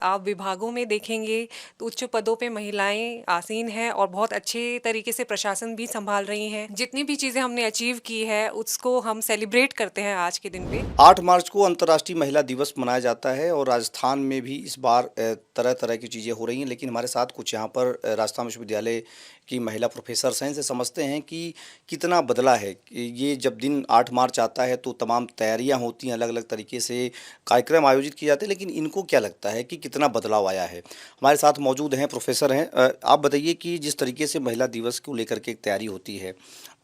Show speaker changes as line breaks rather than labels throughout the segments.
आप विभागों में देखेंगे तो उच्च पदों पे महिलाएं आसीन हैं और बहुत अच्छे तरीके से प्रशासन भी संभाल रही हैं। जितनी भी चीज़ें हमने अचीव की है उसको हम सेलिब्रेट करते हैं आज के दिन पे।
8 मार्च को अंतर्राष्ट्रीय महिला दिवस मनाया जाता है और राजस्थान में भी इस बार तरह-तरह की चीज़ें हो रही हैं। लेकिन हमारे साथ कुछ यहाँ पर राजस्थान विश्वविद्यालय की महिला प्रोफ़ेसर्स हैं, इनसे समझते हैं कि कितना बदला है। कि ये जब दिन 8 मार्च आता है तो तमाम तैयारियाँ होती हैं, अलग-अलग तरीके से कार्यक्रम आयोजित किए जाते हैं, लेकिन इनको क्या लगता है कि कितना बदलाव आया है? हमारे साथ मौजूद हैं, प्रोफ़ेसर हैं। आप बताइए कि जिस तरीके से महिला दिवस को लेकर के एक तैयारी होती है,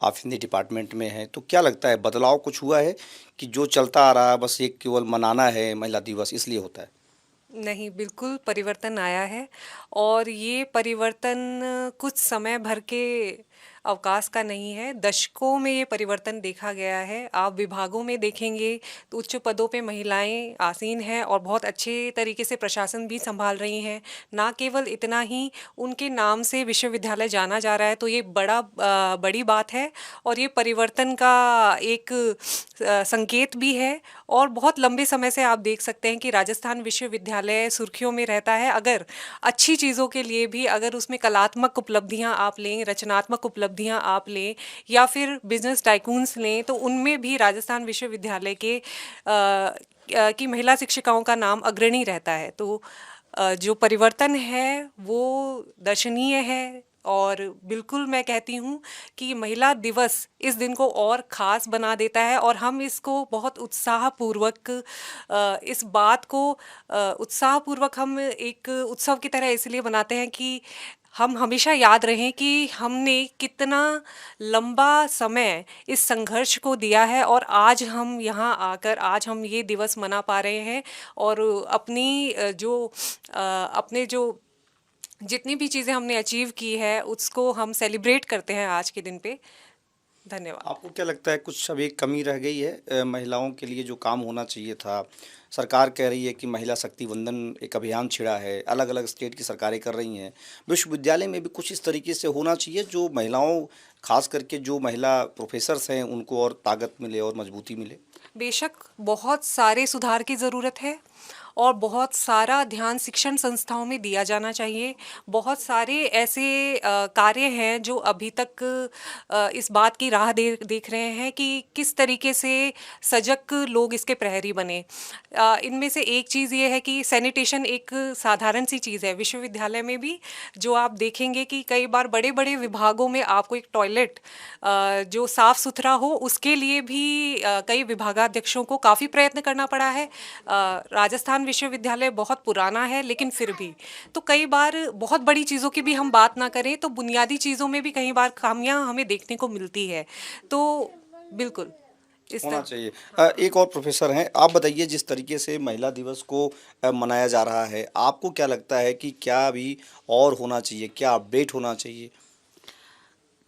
आप हिंदी डिपार्टमेंट में हैं, तो क्या लगता है बदलाव कुछ हुआ है? कि जो चलता आ रहा है बस एक केवल मनाना है महिला दिवस इसलिए होता है।
नहीं, बिल्कुल परिवर्तन आया है और ये परिवर्तन कुछ समय भर के अवकाश का नहीं है, दशकों में ये परिवर्तन देखा गया है। आप विभागों में देखेंगे तो उच्च पदों पे महिलाएं आसीन हैं और बहुत अच्छे तरीके से प्रशासन भी संभाल रही हैं। ना केवल इतना ही, उनके नाम से विश्वविद्यालय जाना जा रहा है, तो ये बड़ी बात है और ये परिवर्तन का एक संकेत भी है। और बहुत लंबे समय से आप देख सकते हैं कि राजस्थान विश्वविद्यालय सुर्खियों में रहता है। अगर अच्छी चीज़ों के लिए भी, अगर उसमें कलात्मक उपलब्धियां आप लें, रचनात्मक उपलब्धियां आप लें या फिर बिजनेस टाइकून्स लें, तो उनमें भी राजस्थान विश्वविद्यालय के की महिला शिक्षिकाओं का नाम अग्रणी रहता है। तो जो परिवर्तन है वो दर्शनीय है और बिल्कुल मैं कहती हूँ कि महिला दिवस इस दिन को और ख़ास बना देता है और हम इसको बहुत उत्साहपूर्वक इस बात को उत्साहपूर्वक हम एक उत्सव की तरह इसलिए मनाते हैं कि हम हमेशा याद रहें कि हमने कितना लंबा समय इस संघर्ष को दिया है और आज हम यहाँ आकर आज हम ये दिवस मना पा रहे हैं और अपने जो जितनी भी चीज़ें हमने अचीव की है उसको हम सेलिब्रेट करते हैं आज के दिन पे। धन्यवाद।
आपको क्या लगता है कुछ अभी कमी रह गई है महिलाओं के लिए जो काम होना चाहिए था? सरकार कह रही है कि महिला शक्ति वंदन एक अभियान छिड़ा है, अलग-अलग स्टेट की सरकारें कर रही हैं। विश्वविद्यालय में भी कुछ इस तरीके से होना चाहिए जो महिलाओं खास करके जो महिला प्रोफ़ेसर्स हैं उनको और ताकत मिले और मजबूती मिले?
बेशक बहुत सारे सुधार की ज़रूरत है और बहुत सारा ध्यान शिक्षण संस्थाओं में दिया जाना चाहिए। बहुत सारे ऐसे कार्य हैं जो अभी तक इस बात की राह देख रहे हैं कि किस तरीके से सजग लोग इसके प्रहरी बने। इनमें से एक चीज़ ये है कि सैनिटेशन एक साधारण सी चीज़ है। विश्वविद्यालय में भी जो आप देखेंगे कि कई बार बड़े-बड़े विभागों में आपको एक टॉयलेट जो साफ सुथरा हो उसके लिए भी कई विभागाध्यक्षों को काफ़ी प्रयत्न करना पड़ा है। राजस्थान विश्वविद्यालय बहुत पुराना है लेकिन फिर भी तो कई बार बहुत बड़ी चीज़ों की भी हम बात ना करें तो बुनियादी चीज़ों में भी कई बार खामियां हमें देखने को मिलती है। तो बिल्कुल इस
होना
तरह।
चाहिए। एक और प्रोफ़ेसर हैं, आप बताइए जिस तरीके से महिला दिवस को मनाया जा रहा है, आपको क्या लगता है कि क्या अभी और होना चाहिए? क्या अपडेट होना चाहिए?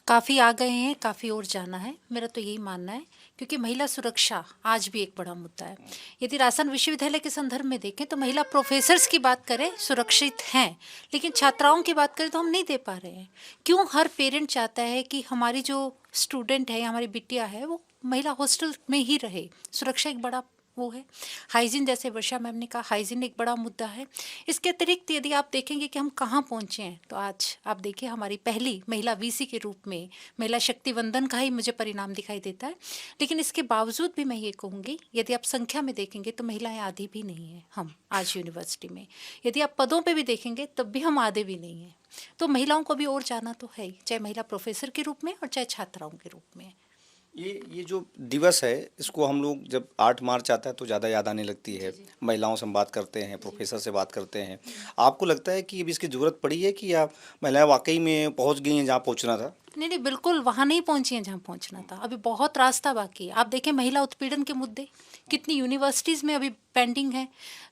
काफ़ी आ गए हैं, काफ़ी और जाना है, मेरा तो यही मानना है क्योंकि महिला सुरक्षा आज भी एक बड़ा मुद्दा है। यदि राजस्थान विश्वविद्यालय के संदर्भ में देखें तो महिला प्रोफेसर्स की बात करें सुरक्षित हैं, लेकिन छात्राओं की बात करें तो हम नहीं दे पा रहे हैं। क्यों? हर पेरेंट चाहता है कि हमारी जो स्टूडेंट है या हमारी बिटिया है वो महिला हॉस्टल में ही रहे। सुरक्षा एक बड़ा वो है। हाइजीन, जैसे वर्षा मैम ने कहा, हाइजीन एक बड़ा मुद्दा है। इसके अतिरिक्त यदि आप देखेंगे कि हम कहाँ पहुँचे हैं तो आज आप देखिए हमारी पहली महिला वीसी के रूप में महिला शक्ति वंदन का ही मुझे परिणाम दिखाई देता है। लेकिन इसके बावजूद भी मैं ये कहूँगी यदि आप संख्या में देखेंगे तो महिलाएं आधी भी नहीं है हम आज यूनिवर्सिटी में। यदि आप पदों पे भी देखेंगे तब भी हम आधे भी नहीं हैं। तो महिलाओं को भी और जाना तो है ही, चाहे महिला प्रोफेसर के रूप में और चाहे छात्राओं के रूप में।
ये जो दिवस है इसको हम लोग जब 8 मार्च आता है तो ज़्यादा याद आने लगती है। महिलाओं से हम बात करते हैं, प्रोफ़ेसर से बात करते हैं। आपको लगता है कि अब इसकी ज़रूरत पड़ी है कि या महिलाएँ वाक़ई में पहुँच गई हैं जहाँ पहुँचना था?
नहीं नहीं, बिल्कुल वहाँ नहीं पहुँची हैं जहाँ पहुँचना था। अभी बहुत रास्ता बाकी है। आप देखें महिला उत्पीड़न के मुद्दे कितनी यूनिवर्सिटीज़ में अभी पेंडिंग है,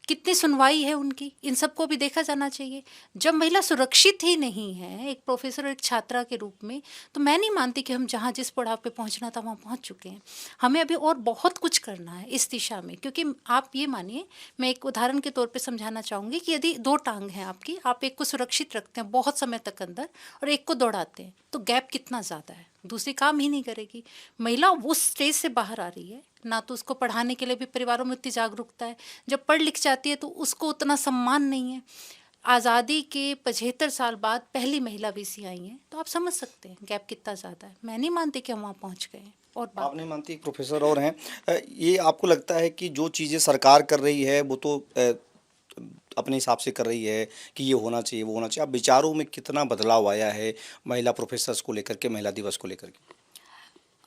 कितनी सुनवाई है उनकी, इन सबको भी देखा जाना चाहिए। जब महिला सुरक्षित ही नहीं है एक प्रोफेसर और एक छात्रा के रूप में, तो मैं नहीं मानती कि हम जहाँ जिस पड़ाव पे पहुँचना था वहाँ पहुँच चुके हैं। हमें अभी और बहुत कुछ करना है इस दिशा में, क्योंकि आप ये मानिए, मैं एक उदाहरण के तौर पे समझाना चाहूँगी कि यदि 2 टांग हैं आपकी, आप एक को सुरक्षित रखते हैं बहुत समय तक अंदर और एक को दौड़ाते हैं, तो गैप कितना ज़्यादा है, दूसरी काम ही नहीं करेगी। महिला उस स्टेज से बाहर आ रही है, ना तो उसको पढ़ाने के लिए भी परिवारों में उतनी जागरूकता है, जब पढ़ लिख जाती है तो उसको उतना सम्मान नहीं है। आज़ादी के 75 साल बाद पहली महिला वीसी आई हैं, तो आप समझ सकते हैं गैप कितना ज़्यादा है। मैं नहीं मानती कि हम वहाँ पहुँच गए हैं। और बात
आप नहीं मानती, एक प्रोफेसर और हैं, ये आपको लगता है कि जो चीज़ें सरकार कर रही है वो तो अपने हिसाब से कर रही है कि ये होना चाहिए वो होना चाहिए, अब विचारों में कितना बदलाव आया है महिला प्रोफेसर्स को लेकर के, महिला दिवस को लेकर के?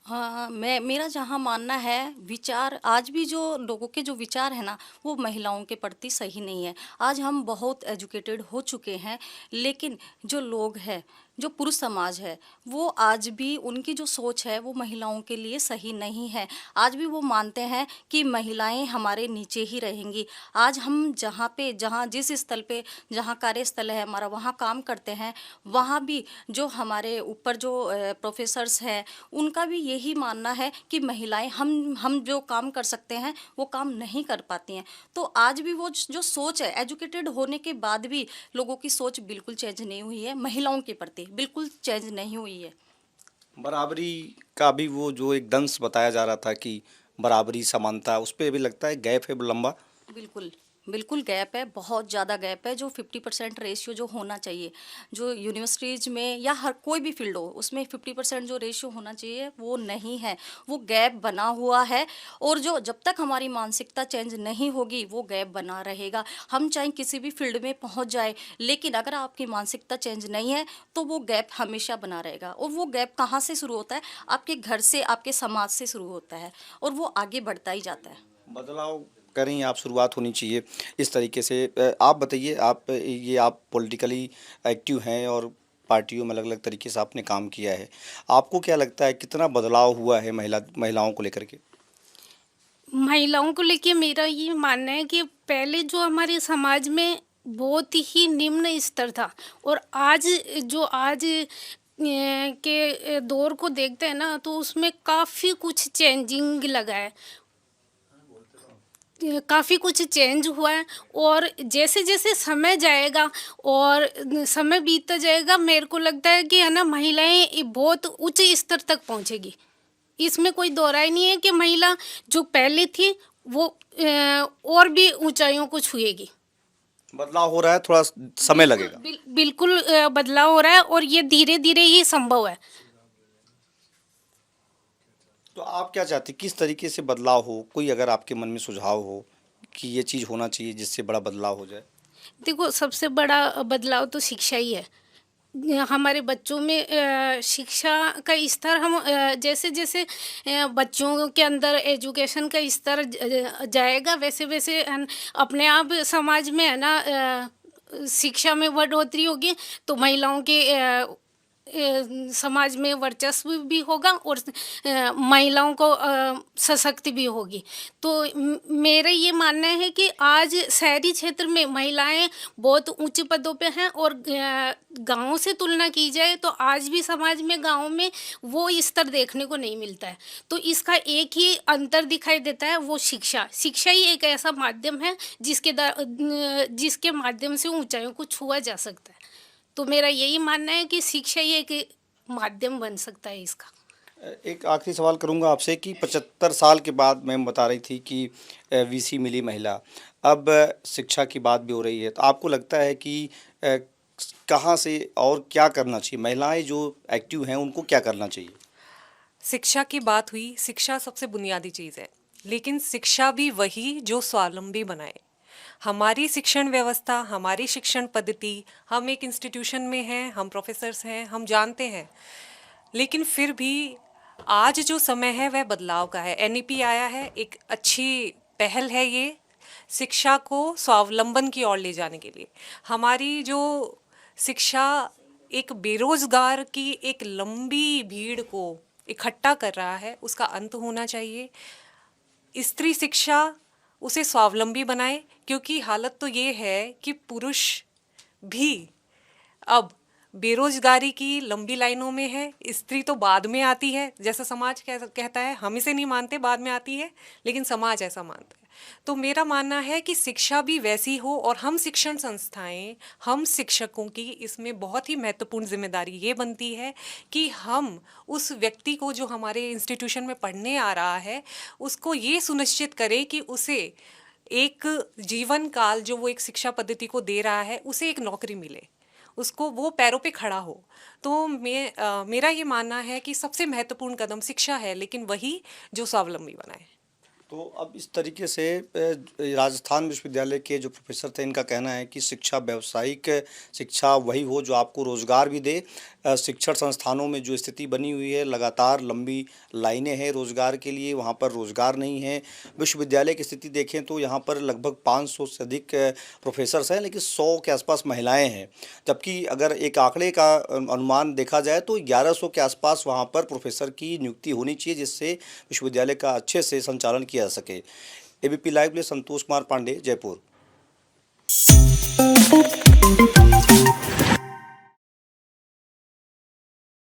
हाँ, मैं मेरा जहाँ मानना है, विचार आज भी जो लोगों के जो विचार है ना, वो महिलाओं के प्रति सही नहीं है। आज हम बहुत एजुकेटेड हो चुके हैं, लेकिन जो लोग हैं, जो पुरुष समाज है, वो आज भी उनकी जो सोच है वो महिलाओं के लिए सही नहीं है। आज भी वो मानते हैं कि महिलाएं हमारे नीचे ही रहेंगी। आज हम जहाँ जिस स्थल पे, जहाँ कार्यस्थल है हमारा, वहाँ काम करते हैं, वहाँ भी जो हमारे ऊपर जो प्रोफेसर्स हैं, उनका भी यही मानना है कि महिलाएं हम जो काम कर सकते हैं वो काम नहीं कर पाती हैं। तो आज भी वो जो सोच है, एजुकेटेड होने के बाद भी लोगों की सोच बिल्कुल चेंज नहीं हुई है, महिलाओं के प्रति बिल्कुल चेंज नहीं हुई है।
बराबरी का भी वो जो एक दंश बताया जा रहा था कि बराबरी समानता, उस पे भी लगता है गैप है लंबा।
बिल्कुल बिल्कुल गैप है, बहुत ज़्यादा गैप है। जो 50% रेशियो जो होना चाहिए, जो यूनिवर्सिटीज़ में या हर कोई भी फील्ड हो, उसमें 50% जो रेशियो होना चाहिए वो नहीं है, वो गैप बना हुआ है। और जो जब तक हमारी मानसिकता चेंज नहीं होगी वो गैप बना रहेगा। हम चाहे किसी भी फील्ड में पहुंच जाए, लेकिन अगर आपकी मानसिकता चेंज नहीं है तो वो गैप हमेशा बना रहेगा। और वो गैप कहाँ से शुरू होता है? आपके घर से, आपके समाज से शुरू होता है, और वो आगे बढ़ता ही जाता है।
बदलाव करें आप, शुरुआत होनी चाहिए इस तरीके से। आप बताइए, आप पॉलिटिकली एक्टिव हैं और पार्टियों में अलग अलग तरीके से आपने काम किया है, आपको क्या लगता है कितना बदलाव हुआ है महिलाओं को लेकर के?
महिलाओं को लेके मेरा ये मानना है कि पहले जो हमारे समाज में बहुत ही निम्न स्तर था, और आज के दौर को देखते हैं ना, तो उसमें काफ़ी कुछ चेंजिंग लगा है, काफ़ी कुछ चेंज हुआ है। और जैसे जैसे समय जाएगा और समय बीतता जाएगा, मेरे को लगता है कि है ना, महिलाएं बहुत उच्च स्तर तक पहुंचेगी। इसमें कोई दो राय नहीं है कि महिला जो पहले थी वो और भी ऊंचाइयों को छुएगी।
बदलाव हो रहा है, थोड़ा समय लगेगा।
बिल्कुल बदलाव हो रहा है, और ये धीरे धीरे ही संभव है।
तो आप क्या चाहते, किस तरीके से बदलाव हो? कोई अगर आपके मन में सुझाव हो कि ये चीज़ होना चाहिए जिससे बड़ा बदलाव हो जाए?
देखो, सबसे बड़ा बदलाव तो शिक्षा ही है। हमारे बच्चों में शिक्षा का स्तर, हम जैसे जैसे बच्चों के अंदर एजुकेशन का स्तर जाएगा, वैसे वैसे अपने आप समाज में है ना शिक्षा में बढ़ोतरी होगी, तो महिलाओं के समाज में वर्चस्व भी होगा, और महिलाओं को सशक्ति भी होगी। तो मेरा ये मानना है कि आज शहरी क्षेत्र में महिलाएं बहुत ऊंचे पदों पे हैं, और गांवों से तुलना की जाए तो आज भी समाज में, गांवों में वो स्तर देखने को नहीं मिलता है। तो इसका एक ही अंतर दिखाई देता है, वो शिक्षा ही एक ऐसा माध्यम है जिसके माध्यम से ऊंचाइयों को छुआ जा सकता है। तो मेरा यही मानना है कि शिक्षा ही एक माध्यम बन सकता है इसका।
एक आखिरी सवाल करूंगा आपसे कि 75 साल के बाद मैम बता रही थी कि वीसी मिली महिला, अब शिक्षा की बात भी हो रही है, तो आपको लगता है कि कहाँ से और क्या करना चाहिए? महिलाएं जो एक्टिव हैं उनको क्या करना चाहिए?
शिक्षा की बात हुई, शिक्षा सबसे बुनियादी चीज़ है, लेकिन शिक्षा भी वही जो स्वावलंबी बनाए। हमारी शिक्षण व्यवस्था, हमारी शिक्षण पद्धति, हम एक इंस्टीट्यूशन में हैं, हम प्रोफेसर्स हैं, हम जानते हैं, लेकिन फिर भी आज जो समय है वह बदलाव का है। एनईपी आया है, एक अच्छी पहल है ये, शिक्षा को स्वावलंबन की ओर ले जाने के लिए। हमारी जो शिक्षा एक बेरोजगार की एक लंबी भीड़ को इकट्ठा कर रहा है, उसका अंत होना चाहिए। स्त्री शिक्षा उसे स्वावलंबी बनाए, क्योंकि हालत तो ये है कि पुरुष भी अब बेरोजगारी की लंबी लाइनों में है। स्त्री तो बाद में आती है, जैसा समाज कहता है, हम इसे नहीं मानते, बाद में आती है, लेकिन समाज ऐसा मानता है। तो मेरा मानना है कि शिक्षा भी वैसी हो, और हम शिक्षण संस्थाएं, हम शिक्षकों की इसमें बहुत ही महत्वपूर्ण जिम्मेदारी ये बनती है कि हम उस व्यक्ति को जो हमारे इंस्टीट्यूशन में पढ़ने आ रहा है उसको ये सुनिश्चित करें कि उसे एक जीवन काल जो वो एक शिक्षा पद्धति को दे रहा है उसे एक नौकरी मिले, उसको वो पैरों पे खड़ा हो। तो मेरा ये मानना है कि सबसे महत्वपूर्ण कदम शिक्षा है, लेकिन वही जो स्वावलंबी बनाए।
तो अब इस तरीके से राजस्थान विश्वविद्यालय के जो प्रोफेसर थे, इनका कहना है कि शिक्षा व्यावसायिक शिक्षा वही हो जो आपको रोज़गार भी दे। शिक्षण संस्थानों में जो स्थिति बनी हुई है, लगातार लंबी लाइनें हैं रोज़गार के लिए, वहाँ पर रोज़गार नहीं है। विश्वविद्यालय की स्थिति देखें तो यहाँ पर लगभग 500 से अधिक प्रोफेसर्स हैं, लेकिन 100 के आसपास महिलाएं हैं, जबकि अगर एक आंकड़े का अनुमान देखा जाए तो 1100 के आसपास वहाँ पर प्रोफेसर की नियुक्ति होनी चाहिए, जिससे विश्वविद्यालय का अच्छे से संचालन किया जा सके। एबीपी लाइव के लिए संतोष कुमार पांडे, जयपुर।